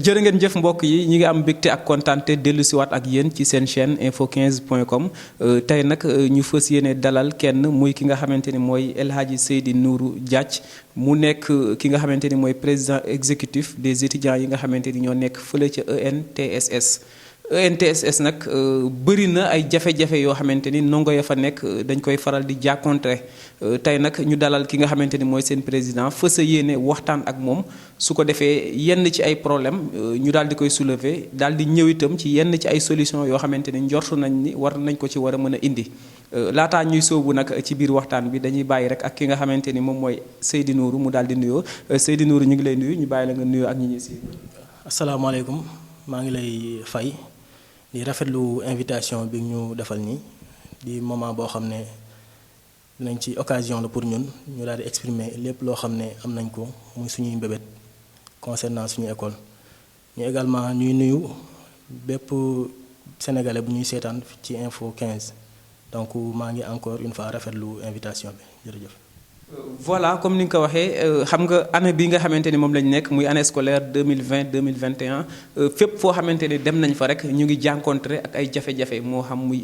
jërë ngeen jëf mbokk yi ñi ngi am mbégte ak kontaante dellu siwaat ak yéen ci seen chaîne info15.com tey nag ñu fës yéene dalal kenn muy ki nga xamante ni mooy El Hadji Seydi Nourou Diathie mu nekk ki nga xamante ni mooy président exécutif des étudiants yi nga xamante ni ñoo nekk fële ca ENTSS. ENTSS nag bëri na ay jafe-jafe yoo xamante ni ndongo ya fa nekk dañ koy faral di jàkkonte tey nag ñu dalal ki nga xamante ni mooy seen président fës a yéene waxtaan ak moom su ko defee yenn ci ay problème ñu daal di koy soulever daal di ñëw itam ci yenn ci ay solution yoo xamante ni njortu nañ ni war nañ ko ci war a mën a indi laataa ñuy sóobu nag ci biir waxtaan bi dañuy bàyyi rek ak ki nga xamante ni moom mooy Seydi Nourou mu daal di nuyoo Seydi Nourou ñu ngi lay nuyu ñu bàyyi la nga nuyoo ak ñi ñuy si. asalaamaaleykum maa ngi lay fay. di rafetlu invitation bi ñu defal nii di moment boo xam ne dinañ ci occasion la pour ñun ñu daal di exprimer lépp loo xam ne am nañ ko muy suñuy mbébét concernant suñu école ñu également ñuy nuyu bépp sénégalais bu ñuy seetaan ci info 15 donc maa ngi encore une fois rafetlu invitation bi jërëjëf. Voilà comme ni nga ko waxee xam nga année bi nga xamante ni moom lañ nekk muy année scolaire 2020 2021 fépp foo xamante ni dem nañ fa rek ñu ngi jànkontre ak ay jafe-jafe moo xam muy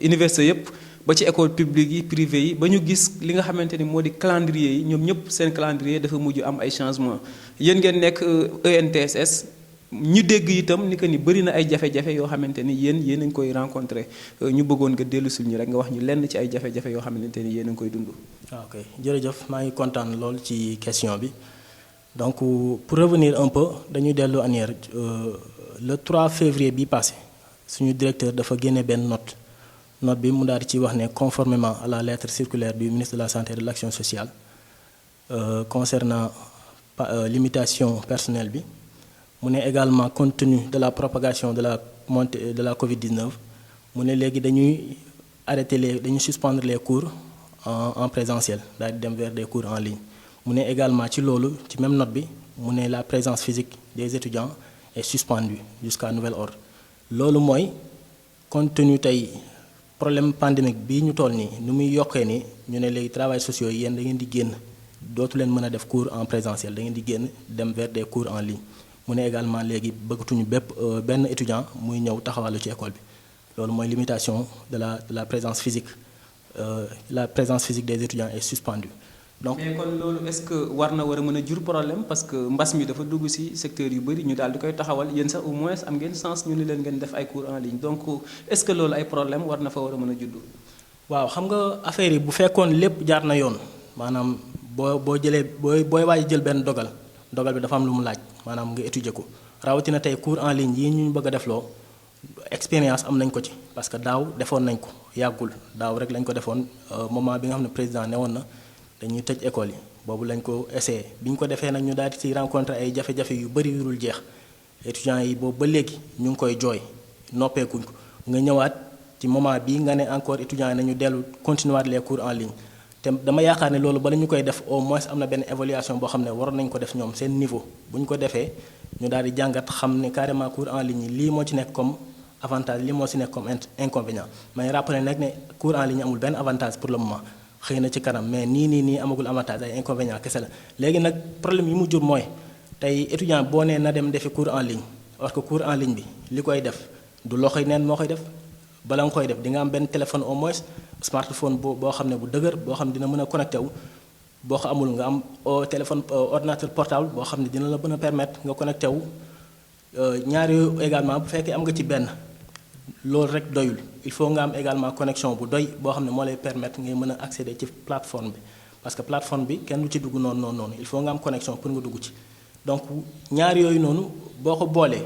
université yëpp ba ci école publique yi privé yi ba ñu gis li nga xamante ni moo di calendrier yi ñoom ñëpp seen calendrier dafa mujj am ay changement yéen ngeen nekk ENTSS ñu dégg itam ni que ni bëri na ay jafe-jafe yoo xamante ni yéen a ngi koy rencontré ñu bëggoon nga dellu sul ñu rek nga wax ñu lenn ci ay jafe-jafe yoo xamante ni yéen a ngi koy dund. ok jërëjëf maa ngi kontaan lool ci question bi donc pour revenir un peu dañuy dellu anière le 3 février bi passé suñu directeur dafa génne benn note bi mu daal di ci wax ne conformément à la lettre circulaire du ministre de la santé et de l'action sociale concernant limitation personnelle bi mu ne également compte tenu de la propagation de la montée de la Covid-19 mu ne léegi dañuy dañuy suspendre les cours en présentiel daal di dem vers des cours en ligne mu ne également ci loolu ci même note bi mu ne la présence physique des étudiants est suspendue jusqu'à nouvel ordre loolu mooy compte tenu tey problème pandémique bii ñu toll nii ni muy yokkee ni ñu ne léegi travail sociaux yi yéen da ngeen di génn dootu leen mën a def cours en présentiel da ngeen di génn dem vers des cours en ligne mu ne également léegi bëggatuñu benn étudiant muy ñëw taxawalu ci école bi loolu mooy limitation de la présence physique la présence physique des étudiants est suspendue. Donc mais kon loolu est-ce que war na war a mën a jur problème parce que mbas mi dafa dugg ci secteur yu bëri ñu daal di koy taxawal yéen sax au moins am ngeen chance ñu ni leen ngeen def ay cours en ligne donc est-ce que loolu ay problème war na fa war a mën a juddu. waaw xam nga affaire yi bu fekkoon lépp jaar na yoon maanaam boo jëlee booy waaj jël benn dogal bi dafa am lu mu laaj maanaam nga étudier ko rawatina tey cours en ligne yi ñu bëgg a defloo expérience am nañ ko ci parce que daaw defoon nañ ko yàggul daaw rek lañ ko defoon moment bi nga xam ne président newoon na dañuy tëj école yi boobu lañ ko essayé bi ñu ko defee nag ñu daal di ci rencontré ay jafe-jafe yu bëri yu dul jeex étudiants yi boobu ba léegi ñu ngi koy jooy noppeekuñ ko nga ñëwaat ci moment bii nga ne encore étudiants yi nañu dellu continuer les cours en ligne te dama yaakaar ne loolu bala ñu koy def au moins am na benn évaluation boo xam ne waroon nañ ko def ñoom seen niveau bu ñu ko defee ñu daal di jàngat xam ne carrément cours en ligne yi lii moo ci nekk comme avantage lii moo ci nekk comme inconvénient mais rappelé nag ne cours en ligne amul benn avantage pour le moment xëy na ci kanam mais nii amagul avantage ay inconvénient kese la léegi nag problème yi mu jur mooy tey étudiant boo nee na dem defi cours en ligne parce que cours en ligne bi li koy def du loxoy neen moo koy def bala nga koy def di nga am benn téléphone au moins smartphone boo xam ne bu dëgër boo xam ne dina mën a connecté wu boo ko amul nga am téléphone ordinateur portable boo xam ne dina la mën a permettre nga connecté wu ñaar yooyu également bu fekkee am nga ci benn loolu rek doyul il faut nga am également connexion bu doy boo xam ne moo lay permettre ngay mën a accéder ci plateforme bi parce que plateforme bi kenn du ci dugg noonu il faut nga am connexion pour nga dugg ci donc ñaar yooyu noonu boo ko boolee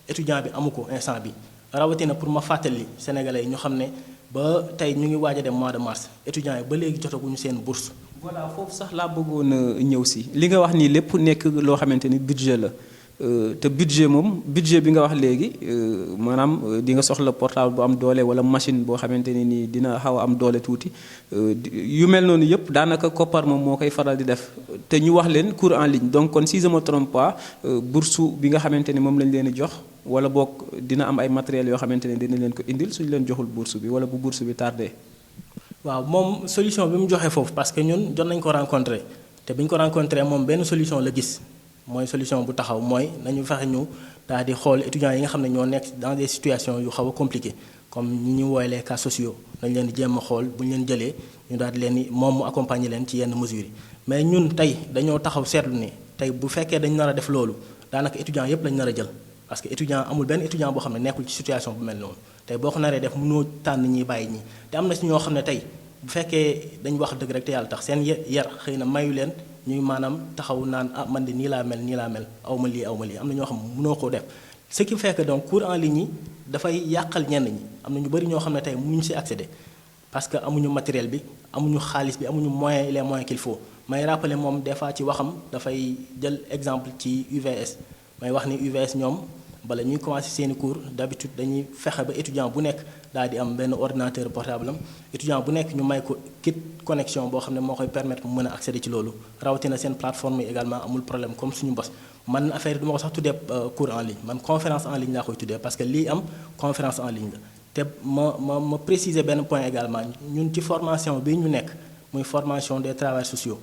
étudiant bi amu ko instant bi rawatina pour ma fàttali sénégalais yi ñu xam ne ba tey ñu ngi waaj a dem mois de mars étudiants yi ba léegi jotaguñu seen bourse. voilà foofu sax laa bëggoon a ñëw si li nga wax nii lépp nekk loo xamante ni budget la te budget bi nga wax léegi maanaam di nga soxla portable bu am doole wala machine boo xamante ni nii dina xaw a am doole tuuti yu mel noonu yëpp daanaka koppar moom moo koy faral di def te ñu wax leen cours en ligne donc kon si je me trompe pas bourse bi nga xamante ni moom lañ leen di jox wala boog dina am ay matériels yoo xamante ne dina leen ko indil suñu leen joxul bourse bi wala bu bourse bi tardé. waaw moom solution bi mu joxe foofu parce que ñun jot nañ ko rencontré te bi ñu ko rencontré moom benn solution la gis mooy solution bu taxaw mooy nañu fexe ñu daal di xool étudiants yi nga xam ne ñoo nekk dans des situations yu xaw a compliquées comme ñi ñu woowee les cas sociaux nañ leen di jéem a xool bu ñu leen jëlee ñu daal di leen di moom mu accompagner leen ci yenn mesures yi mais ñun tey dañoo taxaw seetlu ne tey bu fekkee dañ nar a def loolu daanaka étudiants yépp lañ nar a jël parce que étudiant amul benn étudiant boo xam ne nekkul ci situation bu mel noonu tey boo ko naree def mënoo tànn ñi bàyyi ñi te am na ci ñoo xam ne tey bu fekkee dañ wax dëgg rek te yàlla tax seen yar xëy na mayu leen ñuy maanaam taxaw naan ah man de nii laa mel aw ma lii am na ñoo xam mënoo koo def ce qui fait que donc cours en ligne yi dafay yàqal ñenn ñi am na ñu bari ñoo xam ne tey mënuñu ci accéder parce que amuñu matériel bi amuñu xaalis bi amuñu les moyens qu'il faut may rappeler moom des fois ci waxam dafay jël exemple ci UVS may wax ni UVS ñoom bala ñuy commencer seeni cours d'habitude dañuy fexe ba étudiant bu nekk daal di am benn ordinateur portable am étudiant bu nekk ñu may ko kit connexion boo xam ne moo koy permettre mu mën a accéder ci loolu rawatina seen plateforme yi également amul problème comme suñu bos man affaire yi du ma ko sax tuddee cours en ligne man conférence en ligne laa koy tuddee parce que lii am conférence en ligne la te ma préciser benn point également ñun ci formation bi ñu nekk muy formation des travailleurs sociaux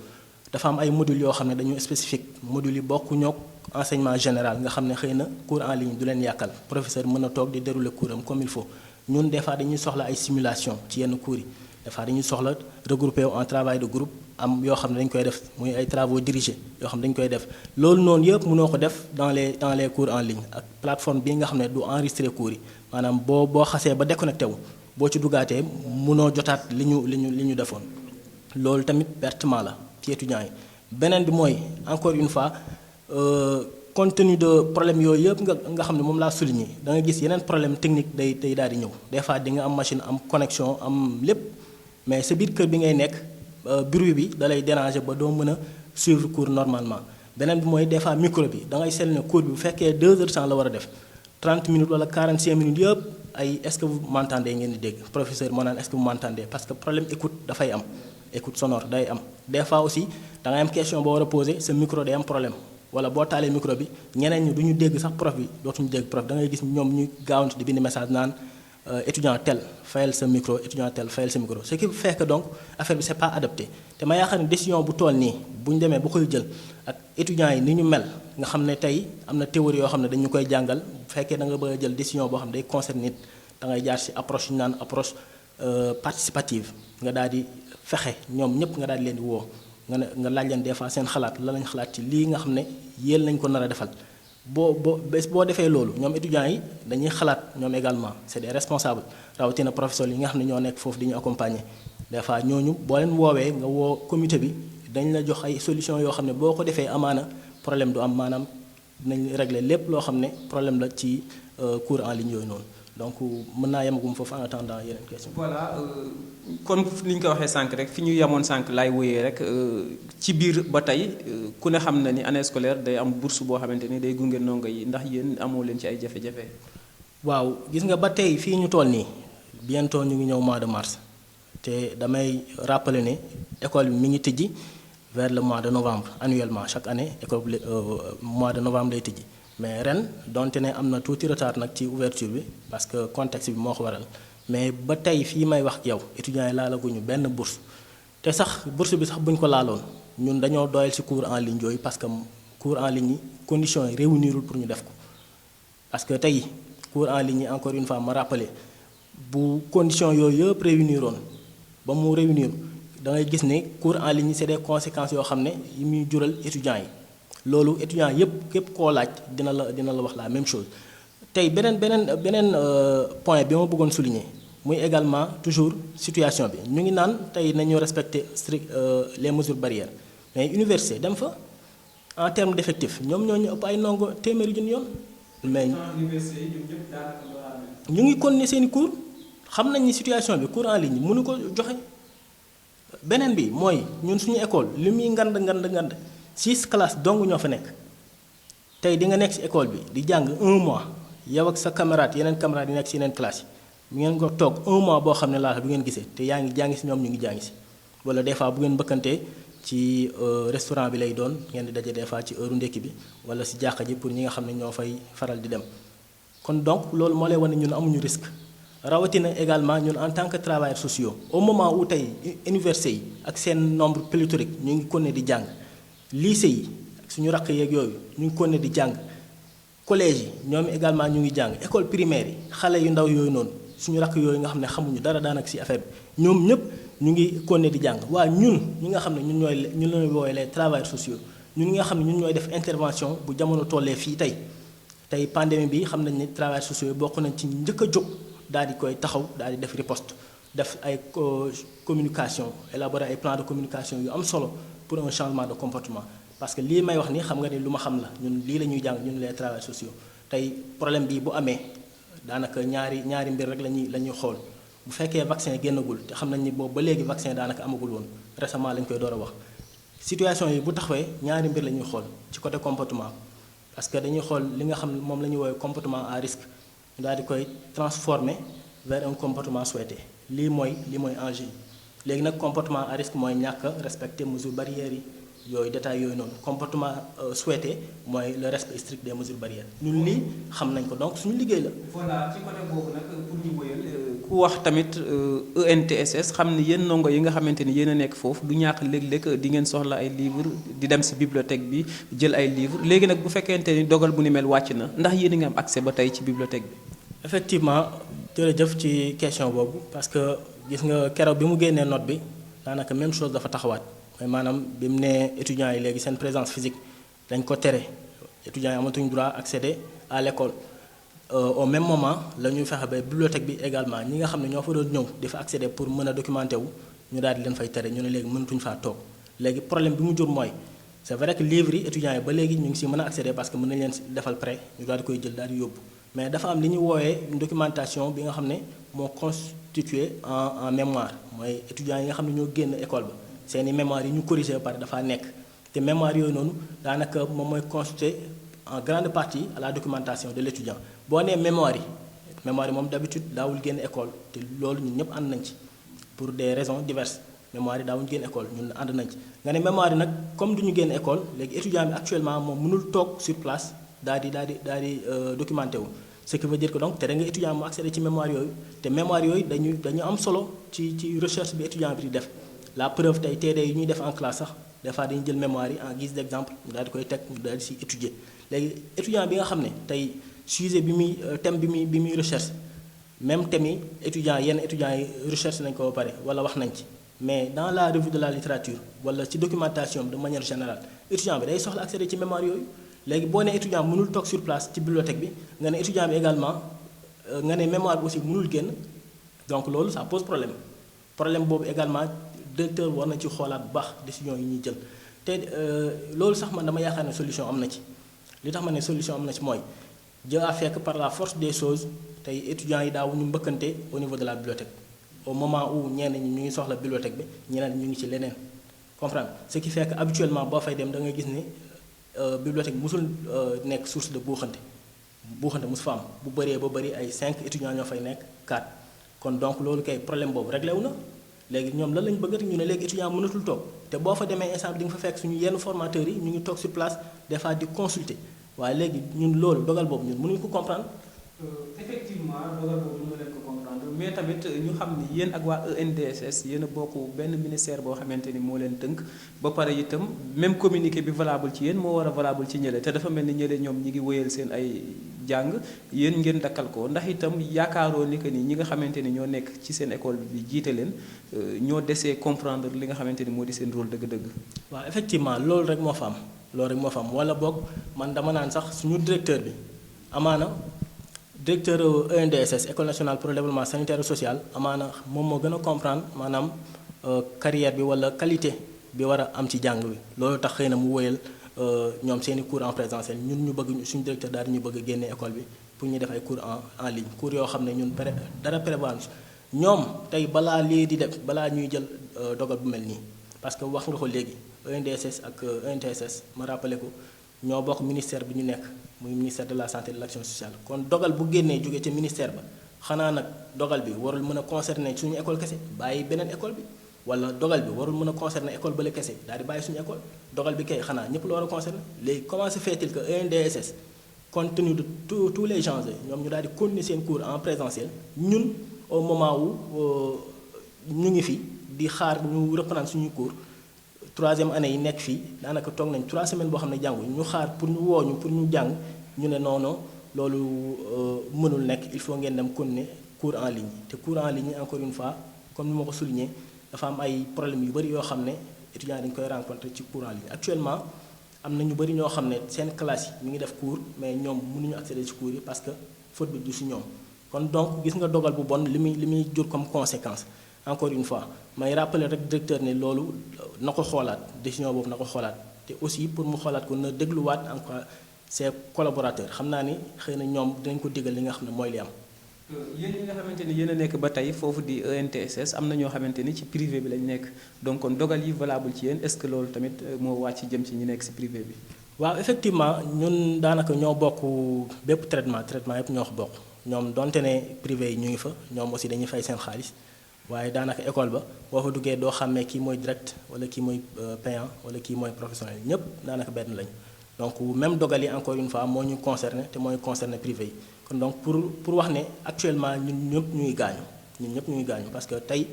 dafa am ay modules yoo xam ne dañu spécifique modules yi bokkuñoo enseignement général nga xam ne xëy na cours en ligne du leen yàkkal professeur mën a toog di dérouler cours am comme il faut ñun des fois dañuy soxla ay simulation ci yenn cours yi des fois dañuy soxla regrouper en travail de groupe am yoo xam ne dañ koy def muy ay travaux dirigés yoo xam ne dañ koy def loolu noonu yëpp mënoo ko def dans les cours en ligne ak plateforme bii nga xam ne du enregistrer cours yi maanaam boo xasee ba déconnecté wu boo ci duggaatee mënoo jotaat li ñu defoon loolu tamit pertement la ci étudiants yi beneen bi mooy encore une fois compte tenu de problème yooyu yëpp nga xam ne moom laa souligné da nga gis yeneen problème technique day daal di ñëw des fois di nga am machine am connexion am lépp mais sa biir kër bi ngay nekk bruit bi da lay déranger ba doo mën a suivre cours normalement beneen bi mooy des fois micro bi da ngay seetlu ne cours bi bu fekkee 2 heures temps la war a def 30 minutes wala 45 minutes yëpp ay est-ce que vous m'entendez ngeen di dégg professeur moo naan est-ce que vous m'entendez parce que problème écoute dafay am écoute sonore day am des fois aussi da ngay am question boo war a poser sa micro day am problème wala boo taalee micro bi ñeneen ñi du ñu dégg sax prof bi dootuñu dégg prof da ngay gis ñoom ñu gaawantu di bind message naan étudiant tel fayal sa micro étudiant tel fayal sa micro ce qui fait que donc affaire bi c'est pas adapté te ma yaakaar ne décision bu toll nii bu ñu demee ba koy jël ak étudiants yi ni ñu mel nga xam ne tey am na théorie yoo xam ne dañu koy jàngal bu fekkee da nga bëgg a jël décision boo xam ne day concerner nit da ngay jaar ci approche ñu naan approche participative nga daal di fexe ñoom ñëpp nga daal di leen di woo nga laaj leen des fois seen xalaat la lañ xalaat ci lii nga xam ne yéen lañ ko nar a defal bés boo defee loolu ñoom étudiants yi dañuy xalaat ñoom également c'est des responsables rawatina professeurs yi nga xam ne ñoo nekk foofu di ñu accompagner des fois ñooñu boo leen woowee nga woo comité bi dañ la jox ay solutions yoo xam ne boo ko defee amaana problème du am maanaam dinañ régler lépp loo xam ne problème la ci cours en ligne yooyu noonu donc mën naa yemagum foofu en attendant yeneen question. voilà kon li ñu ko waxee sànq rek fi ñu yemoon sànq laay wóyee rek ci biir ba tey ku ne xam na ni année scolaire day am bourse boo xamante ni day gunge ndongo yi ndax yéen amoo leen ci ay jafe-jafe. waaw gis nga ba tey fii ñu toll nii bientôt ñu ngi ñëw mois de mars te damay rappeler ne école bi mi ngi tijji vers le mois de novembre annuellement chaque année école bi mois de novembre lay tijji. mais ren donte ne am na tuuti retard nag ci ouverture bi parce que contexte bi moo ko waral mais ba tey fii may wax ak yow étudiants yi laalaguñu benn bourse te sax bourse bi sax buñ ko laaloon ñun dañoo doyal ci cours en ligne yooyu parce que cours en ligne yi conditions yi réunirul pour ñu def ko parce que tey cours en ligne yi encore une fois ma rappelé bu conditions yooyu yëpp réuniroon ba mu réunir da ngay gis ne cours en ligne yi c'est des conséquences yoo xam ne yi muy jural étudiants yi loolu étudiant yépp képp koo laaj dina la wax la même chose tey beneen point bi ma bëggoon souligner muy également toujours situation bi ñu ngi naan tey nañu respecter strict les mesures barrières mais université dem fa en termes d'effectifs ñoom ñoo ñu ëpp ay ndongo téeméeri junni yoon mais ñu ngi continuer seeni cours xam nañ ni situation bi cours en ligne mënu ko joxe beneen bi mooy ñun suñu école li muy ngand 6 classes dong ñoo fa nekk tey di nga nekk ci école bi di jàng 1 mois yow ak sa camarade yeneen camarades yi nekk ci yeneen classe yi ngeen ko toog 1 mois boo xam ne laata du ngeen gisee te yaa ngi jàngi ci ñoom ñu ngi jàngi ci wala des fois bu ngeen bëkkantee ci restaurant bi lay doon ngeen di daje des fois ci heure ndekki bi wala ci jàkka ji pour ñi nga xam ne ñoo fay faral di dem kon donc loolu moo lay wane ñun amuñu risque rawatina également ñun en tant que travailleurs sociaux au moment où tey université yi ak seen nombre pléthorique ñu ngi continuer di jàng lycée yi suñu rakk yeeg yooyu ñu ngi continuer di jàng collège yi ñoom également ñu ngi jàng école primaire yi xale yu ndaw yooyu noonu suñu rakk yooyu nga xam ne xamuñu dara daanaka ci affaire bi ñoom ñëpp ñu ngi continuer di jàng waa ñun ñi nga xam ne ñun ñooy ñu leen woowee les travailleurs sociaux ñun ñi nga xam ne ñun ñooy def intervention bu jamono tollee fii tey pandémie bi xam nañ ne travailleurs sociaux bokk nañ ci njëkk a jóg daal di koy taxaw daal di def riposte def ay communication élaborer ay plan de communication yu am solo pour un changement de comportement parce que lii may wax ni xam nga ni lu ma xam la ñun lii la ñuy jàng ñun les travailleurs sociaux tey problème bi bu amee daanaka ñaari mbir rek la ñuy xool bu fekkee vaccin génnagul te xam nañ ni boobu ba léegi vaccin daanaka amagul woon récemment lañ koy door a wax situation yi bu taxawee ñaari mbir la ñuy xool ci côté comportement parce que dañuy xool li nga xam ne moom la ñuy woowee comportement à risque ñu daal di koy transformer vers un comportement souhaité lii mooy enjeu léegi nag comportement à risque mooy ñàkk a respecter mesures barrières yi yooyu détails yooyu noonu comportement souhaité mooy le respect strict des mesures barrières ñun lii xam nañ ko donc suñu liggéey la. voilà ci côté boobu nag pour ñu wëyal ku wax tamit ENTSS xam ni yéen ndongo yi nga xamante ni yéen a nekk foofu du ñàkk léeg-léeg di ngeen soxla ay livres di dem ci bibliothèque bi jël ay livres léegi nag bu fekkente ni dogal bu ni mel wàcc na ndax yéen a ngi am accès ba tey ci bibliothèque bi. effectivement jërëjëf ci question boobu parce que gis nga keroog bi mu génnee note bi daanaka même chose dafa taxawaat. mooy maanaam bi mu nee étudiants yi léegi seen présence physique dañ ko tere étudiants yi amatuñu droit accéder à l'école au même moment la ñuy fexe ba bibliothèque bi également ñi nga xam ne ñoo fa doon ñëw di fa accéder pour mën a documenter wu ñu daal di leen fay tere ñu ne léegi mënatuñu faa toog léegi problème bi mu jur mooy c'est vrai que livres yi étudiants yi ba léegi ñu ngi si mën a accéder parce que mën nañ leen defal prêt ñu daal di koy jël daal di yóbbu mais dafa am li ñuy woowee une documentation bi nga xam ne moo constitué en mémoire mooy étudiants yi nga xam ne ñoo génn école ba. seeni mémoire yi ñu corrigé ba pare dafaa nekk te mémoire yooyu noonu daanaka moom mooy constitué en grande partie à la documentation de l'étudiant boo nee mémoire yi moom d'habitude daawul génn école te loolu ñun ñëpp ànd nañ ci pour des raisons diverses mémoire yi daawuñu génn école ñun ànd nañ ci nga ne mémoire yi nag comme duñu génn école léegi étudiant bi actuellement moom mënul toog sur place daal di documenté wu ce qui veut dire que donc te da nga étudiant mu accéder ci mémoire yooyu te mémoire yooyu dañu am solo ci recherche bi étudiant bi di def la preuve tey TD yi ñuy def en classe sax des fois dañuy jël mémoire yi en guise d'exemple ñu daal di koy teg ñu daal di si étudier léegi étudiant bi nga xam ne tey sujet bi muy thème bi muy recherche même thème yi yenn étudiants yi recherche nañ ko ba pare wala wax nañ ci mais dans la revue de la littérature wala ci documentation de manière générale étudiant bi day soxla accéder ci mémoire yooyu léegi boo nee étudiant mënul toog sur place ci bibliothèque bi nga ne étudiant bi également nga ne mémoire bi aussi mënul génn donc loolu ça pose problème boobu également directeur war na ci xoolaat bu baax décision yi ñuy jël te loolu sax man dama yaakaar ne solution am na ci li tax ma ne solution am na ci mooy Dieu a fait que par la force des choses tey étudiants yi daaw ñu mbëkkante au niveau de la bibliothèque au moment où ñenn ñi ñu ngi soxla bibliothèque bi ñeneen ñu ngi ci leneen comprendre ce qui fait que habituellement boo fay dem da ngay gis ni bibliothèque musul nekk source de buuxante musu fa am bu bëree ba bëri ay 5 étudiants ñoo fay nekk 4 kon donc loolu kay problème boobu réglé wu na léegi ñoom lan lañ bëgg ñu ne léegi étudiant mënatul toog te boo fa demee instant bi di nga fa fekk suñu yenn formateurs yi ñu ngi toog sur place des fois di consulter waaye léegi ñun loolu dogal boobu ñun mënuñu ko comprendre. effectivement dogal boobu ñu leen ko comprendre mais tamit ñu xam ni yéen ak waa ENTSS yéen a bokk benn ministère boo xamante ni moo leen tënk ba pare itam même communiqué bi valable ci yéen moo war a valable ci ñële te dafa mel ni ñële ñoom ñi ngi wéyal seen ay jàng yéen ngeen dakkal ko ndax itam yaakaaroo ni que ni ñi nga xamante ni ñoo nekk ci seen école bi jiite leen ñoo desee comprendre li nga xamante ni moo di seen rôle dëgg-dëgg. waaw effectivement loolu rek moo fa am wala boog man dama naan sax suñu directeur bi amaana directeur ENDSS école nationale pour le développement sanitaire et social amaana moom moo gën a comprendre maanaam carrière bi wala qualité bi war a am ci jàng bi loolu tax xëy na mu wóyal ñoom seeni cours en présentiel ñun ñu bëgg suñu directeur daal ñu bëgg a génne école bi pour ñu def ay cours en ligne cours yoo xam ne ñun dara prévoir ñoom tey balaa lii di def balaa ñuy jël dogal bu mel nii parce que wax nga ko léegi ENDSS ak ENTSS ma rappelé ko ñoo bokk ministère bi ñu nekk muy ministère de la santé et de l'action sociale kon dogal bu génnee jóge ca ministère ba xanaa nag dogal bi warul mën a concerner suñu école kese bàyyi beneen école bi wala dogal bi warul mën a concerner école bële kese daal di bàyyi suñu école dogal bi kay xanaa ñëpp la war a concerner léegi comment se fait-il que ENDSS compte tenu de tous les enjeux ñoom ñu daal di continuer seen cours en présentiel ñun au moment où ñu ngi fi di xaar ñu reprendre suñu cours troisième année yi nekk fii daanaka toog nañ 3 semaines boo xam ne jàngu ñu xaar pour ñu woo ñu pour ñu jàng ñu ne non non loolu mënul nekk il faut ngeen dem continuer cours en ligne te cours en ligne encore une fois comme ni ma ko souligné dafa am ay problèmes yu bëri yoo xam ne étudiants dañu koy rencontrer ci cours en ligne actuellement am na ñu bëri ñoo xam ne seen classe yi mi ngi def cours mais ñoom mënuñu accéder ci cours yi parce que faute bi du si ñoom kon donc gis nga dogal bu bon li muy jur comme conséquence encore une fois may rappeler rek directeur ne loolu na ko xoolaat décision boobu na ko xoolaat te aussi pour mu xoolaat ko na dégluwaat encore ses collaborateurs xam naa ni xëy na ñoom dinañ ko digal li nga xam ne mooy li am. yéen ñi nga xamante ni yéen a nekk ba tey foofu di ENTSS am na ñoo xamante ni ci privé bi lañ nekk donc kon dogal yi valable ci yéen est-ce que loolu tamit moo wàcc jëm ci ñi nekk ci privé bi. waaw effectivement ñun daanaka ñoo bokk bépp traitement yëpp ñoo ko bokk ñoom donte ne privé yi ñu ngi fa ñoom aussi dañuy fay seen xaalis waaye daanaka école ba boo fa duggee doo xàmmee kii mooy direct wala kii mooy payant wala kii mooy professionnel ñëpp daanaka benn lañu donc même dogal yi encore une fois moo ñu concerné te mooy concerné privé yi. kon donc pour wax ne actuellement ñun ñëpp ñuy gaañu parce que tey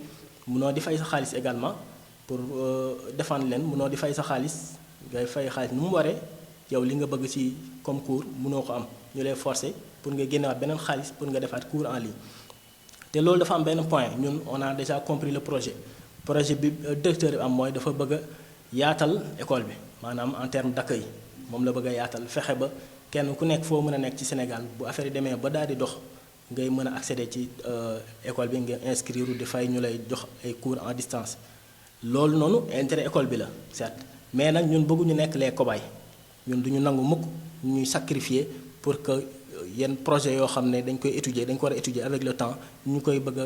mënoo di fay sa xaalis également pour défendre leen mënoo di fay sa xaalis ngay fay xaalis nu mu waree yow li nga bëgg ci comme cours mënoo ko am ñu lay forcer pour nga génnewaat beneen xaalis pour nga defaat cours en ligne te loolu dafa am benn point ñun on a déjà compris le projet bi directeur bi am mooy dafa bëgg a yaatal école bi maanaam en terme d'accueil moom la bëgg a yaatal fexe ba kenn ku nekk foo mën a nekk ci Sénégal bu affaire yi demee ba daal di dox ngay mën a accéder ci école bi nga inscrire di fay ñu lay jox ay cours en distance loolu noonu intérêt école bi la certes mais nag ñun bëgguñu nekk les cobayes ñun duñu nangu mukk ñuy sacrifier pour que yenn projet yoo xam ne dañ ko war a étudier avec le temps ñu koy bëgg a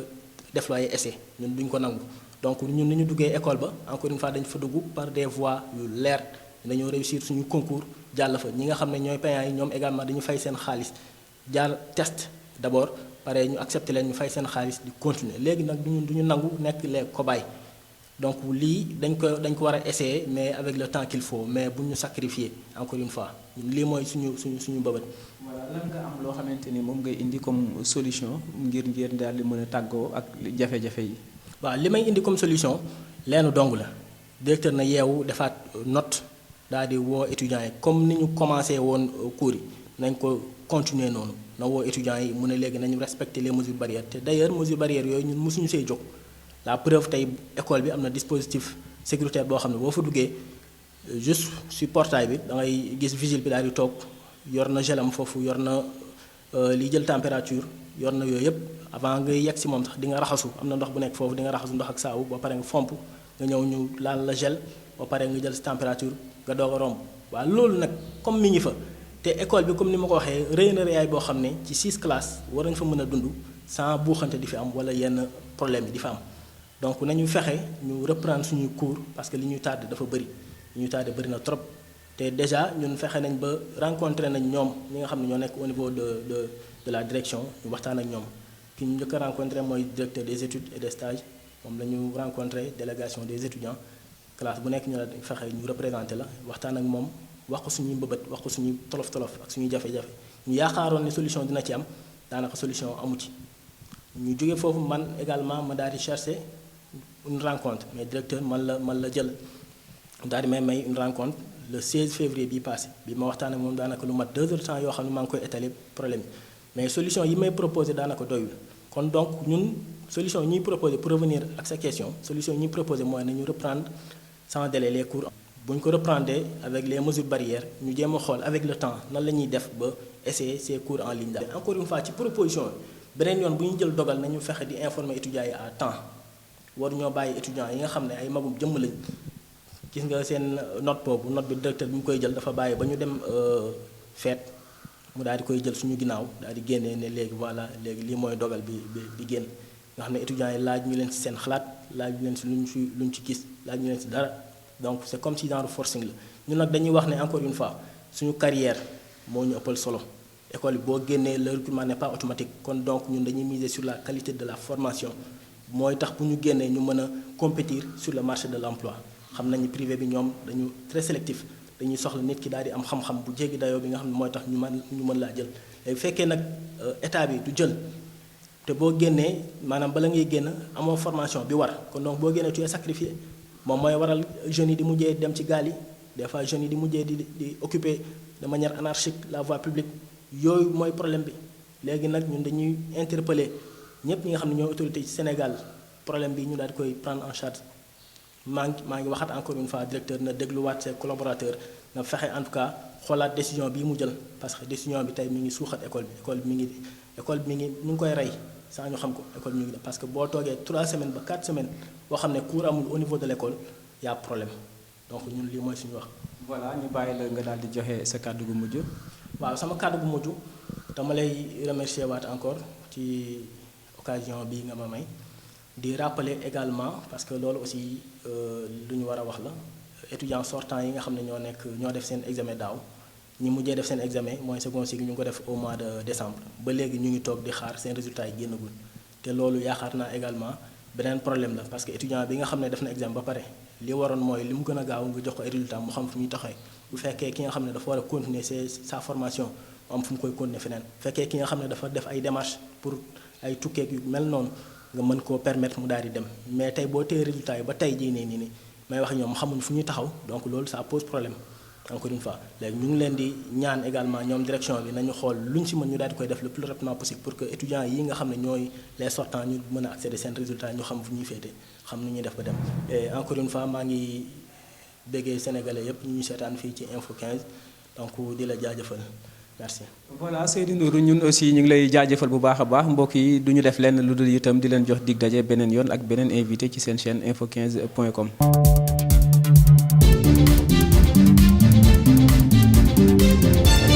déployer essai ñun duñ ko nangu donc ñun ni ñu duggee école ba encore une fois dañ fa dugg par des voies yu leer dañoo réussir suñu concours jàll fa ñi nga xam ne ñooy payants yi ñoom également dañu fay seen xaalis jaar test d'abord pare ñu accepté leen ñu fay seen xaalis di continuer léegi nag duñu nangu nekk les cobayes donc lii dañ ko war a essayer mais avec le temps qu'il faut mais bu ñu sacrifier encore une fois lii mooy suñu bëbët. voilà lan nga am loo xamante ni moom ngay indi comme solution ngir daal di mën a tàggoo ak jafe-jafe yi. waaw li may indi comme solution leenu dong la directeur na yeewu defaat note daal di woo étudiants yi comme ni ñu commencé woon cours yi nañ ko continuer noonu na woo étudiants yi mu ne léegi nañu respecter les mesures barrières te d'ailleurs mesures barrières yooyu ñun mosuñu see jóg. La preuve tey école bi am na dispositif sécuritaire boo xam ne boo fa duggee juste sur portail bi da ngay gis vigile bi daal di toog yor na gelam foofu yor na liy jël température yor na yooyu yëpp avant ngay yegg si moom sax di nga raxasu am na ndox bu nekk foofu di nga raxasu ndox ak saabu ba pare nga fomp nga ñëw ñu laal la gel ba pare nga jël si température nga doog a romb waaw loolu nag comme mi ngi fa te école bi comme ni ma ko waxee rëy na rëyaay boo xam ne ci 6 classes war nañ fa mën a dund sans buuxante di fi am wala yenn problème yi di fa am. donc nañu fexe ñu reprendre suñuy cours parce que li ñuy tardé dafa bëri li ñuy tardé bëri na trop te déjà ñun fexe nañ ba rencontré nañ ñoom ñi nga xam ne ñoo nekk au niveau de la direction ñu waxtaan ak ñoom ki ñu njëkk a rencontré mooy directeur des études et des stages moom la ñu rencontré délégation des étudiants classe bu nekk ñu la fexe ñu représenté la waxtaan ak moom wax ko suñuy mbëbët wax ko suñuy tolof-tolof ak suñuy jafe-jafe ñu yaakaaroon ne solution dina ci am daanaka solution amu ci ñu jógee foofu man également ma daal di chercher une rencontre mais directeur man la jël daal di may une rencontre le 16 février bii passé bi ma waxtaan ak moom daanaka lu mat 2 heures de temps yoo xam ne maa ngi koy étaler problème yi mais solution yi may proposé daanaka doyul kon donc ñun solution yi ñuy proposé pour revenir ak sa question solution yi ñuy proposé mooy nañu reprendre sans délai les cours bu ñu ko reprendre avec les mesures barrières ñu jéem a xool avec le temps nan la ñuy def ba essayer ces cours en ligne daal encore une fois ci proposition beneen yoon bu ñu jël dogal nañu fexe di informer étudiants yi à temps war ñoo bàyyi étudiants yi nga xam ne ay magum jëmm lañ gis nga seen note boobu note bi directeur bi mu koy jël dafa bàyyi ba ñu dem fête mu daal di koy jël suñu ginnaaw daal di génnee ne léegi voilà léegi lii mooy dogal bi génn nga xam ne étudiants yi laaj ñu leen ci seen xalaat laaj ñu leen ci luñ ci gis laaj ñu leen ci dara donc c'est comme si genre forcing la ñun nag dañuy wax ne encore une fois suñu carrière moo ñu ëppal solo école bi boo génnee le recrutement n'est pas automatique kon donc ñun dañuy miser sur la qualité de la formation mooy tax bu ñu génnee ñu mën a compétir sur le marché de l'emploi xam nañu privé bi ñoom dañu très sélectif dañuy soxla nit ki daal di am xam-xam bu jéggi dayoo bi nga xam ne mooy tax ñu mën laa jël léegi fekkee nag état bi du jël te boo génnee maanaam bala ngay génn amoo formation bi war kon donc boo génnee tu es sacrifié moom mooy waral jeunes yi di mujjee dem ci gaal yi des fois jeunes yi di mujjee di occuper de manière anarchique la voie publique yooyu mooy problème bi. léegi nag ñun dañuy interpeller ñëpp ñi nga xam ne ñoo autorité ci Sénégal problème bi ñu daal di koy prendre en charge maa ngi waxaat encore une fois directeur na dégluwaat ses collaborateurs na fexe en tout cas xoolaat décision bii mu jël parce que décision bi tey mi ngi suuxat école bi école bi mi ngi koy rey sans ñu xam ko école bi mi ngi parce que boo toogee 3 semaines ba 4 semaines boo xam ne cours amul au niveau de l'école y a problème donc ñun lii mooy suñu wax. voilà ñu bàyyi la nga daal di joxe sa kàddu gu mujj. waaw sama kàddu gu mujj dama lay remercier waat encore ci occasion bi nga ma may di rappeler également parce que loolu aussi lu ñu war a wax la étudiants sortants yi nga xam ne ñoo def seen examen daaw ñi mujjee def seen examen mooy second cycle ñu ngi ko def au mois de décembre ba léegi ñu ngi toog di xaar seen résultats yi génnagul te loolu yaakaar naa également beneen problème la parce que étudiant bi nga xam ne def na examen ba pare li waroon mooy li mu gën a gaaw nga jox ko ay résultats mu xam fu muy taxawee bu fekkee ki nga xam ne dafa war a continuer sa formation mu am fu mu koy continuer feneen bu fekkee ki nga xam ne dafa def ay démarches pour ay tukkeeg yu mel noonu nga mën koo permettre mu daal di dem mais tey boo téye résultats yi ba tey jii nii may wax ñoom xamuñ fu ñuy taxaw donc loolu ça pose problème encore une fois léegi ñu ngi leen di ñaan également ñoom direction bi nañu xool lu ñu si mën ñu daal di koy def le plus rapidement possible pour que étudiants yi nga xam ne ñooy les sortants ñu mën a accéder seen résultats ñu xam fu ñuy féete xam nu ñuy def ba dem et encore une fois maa ngi béggee sénégalais yépp ñu seetaan fii ci Info 15 donc di la jaajëfal merci. voilà Seydou Nourou ñun aussi ñu ngi lay jaajëfal bu baax a baax mbokk yi du ñu def lenn lu dul itam di leen jox dig daje beneen yoon ak beneen invité ci seen chaîne info15.com.